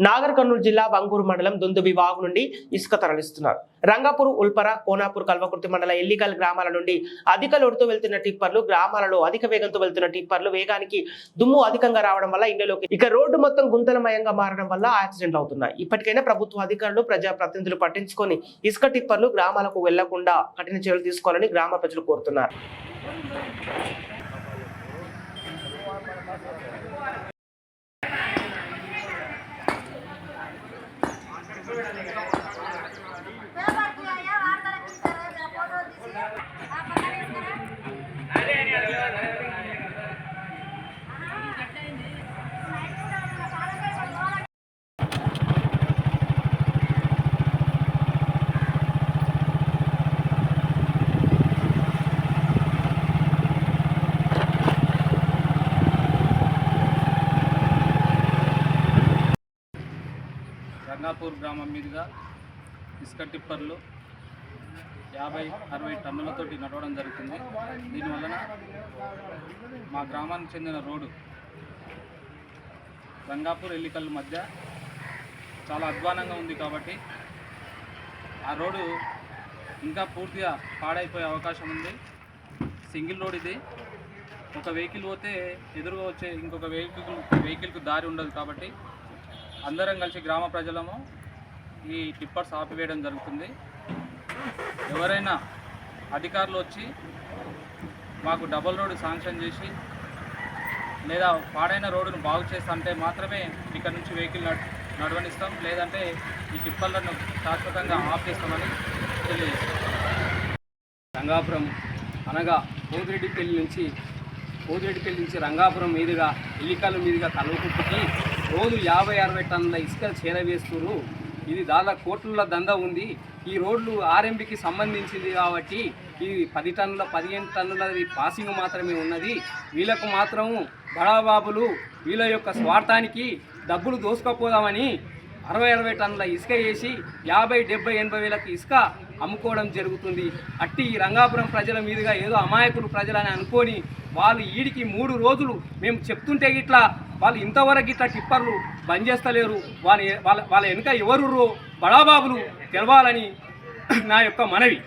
నాగర్ కర్నూలు జిల్లా వంగూరు మండలం దుందుబి వాగు నుండి ఇసుక తరలిస్తున్నారు. రంగాపూర్, ఉల్పర, కోనాపూర్, కల్వకుర్తి మండల ఎల్లికల్ గ్రామాల నుండి అధిక లోడుతో వెళ్తున్న టిప్పర్లు, గ్రామాలలో అధిక వేగంతో వెళ్తున్న టిప్పర్లు వేగానికి దుమ్ము అధికంగా రావడం వల్ల ఇండ్లలోకి ఇక రోడ్డు మొత్తం గుంతలమయంగా మారడం వల్ల యాక్సిడెంట్లు అవుతున్నాయి. ఇప్పటికైనా ప్రభుత్వ అధికారులు, ప్రజాప్రతినిధులు పట్టించుకొని ఇసుక టిప్పర్లు గ్రామాలకు వెళ్లకుండా కఠిన చర్యలు తీసుకోవాలని గ్రామ ప్రజలు కోరుతున్నారు. రంగాపూర్ గ్రామం మీదుగా ఇసుక టిప్పర్లు 50-60 టన్నులతోటి నడవడం జరుగుతుంది. దీనివలన మా గ్రామానికి చెందిన రోడ్డు రంగాపూర్ ఎల్లికల్ మధ్య చాలా అధ్వానంగా ఉంది కాబట్టి ఆ రోడ్డు ఇంకా పూర్తిగా పాడైపోయే అవకాశం ఉంది. సింగిల్ రోడ్ ఇది. ఒక వెహికల్ పోతే ఎదురుగా వచ్చే ఇంకొక వెహికల్కు దారి ఉండదు కాబట్టి అందరం కలిసి గ్రామ ప్రజలము ఈ టిప్పర్స్ ఆపివేయడం జరుగుతుంది. ఎవరైనా అధికారులు వచ్చి మాకు డబుల్ రోడ్డు శాంక్షన్ చేసి లేదా పాడైన రోడ్డును బాగు చేస్తా అంటే మాత్రమే ఇక్కడ నుంచి వెహికల్ నడవనిస్తాం, లేదంటే ఈ టిప్పర్లను శాశ్వతంగా ఆఫ్ చేస్తామని తెలియజేస్తాం. రంగాపురం అనగా పోతిరెడ్డిపల్లి నుంచి రంగాపురం మీదుగా ఎల్లికల్ మీదుగా కల్వకుర్తికి రోజు 50-60 టన్నుల ఇసుక చేరవేస్తున్నారు. ఇది దాదాపు కోట్ల దందా ఉంది. ఈ రోడ్లు ఆర్ఎంబికి సంబంధించింది కాబట్టి ఇది 10 టన్నుల 15 టన్నులది పాసింగ్ మాత్రమే ఉన్నది. వీళ్ళకు మాత్రం బడాబాబులు వీళ్ళ యొక్క స్వార్థానికి డబ్బులు దోసుకపోదామని 60-60 టన్నుల ఇసుక వేసి 50-70-80 వేలకు ఇసుక అమ్ముకోవడం జరుగుతుంది. అట్టి ఈ రంగాపురం ప్రజల మీదుగా ఏదో అమాయకులు ప్రజలని అనుకొని వాళ్ళు ఈడికి 3 రోజులు మేము చెప్తుంటే గిట్లా వాళ్ళు ఇంతవరకు ఇట్లా టిప్పర్లు బంద్ చేస్తలేరు. వాళ్ళ వెనుక ఎవరు బడాబాబులు తెలవాలని నా యొక్క మనవి.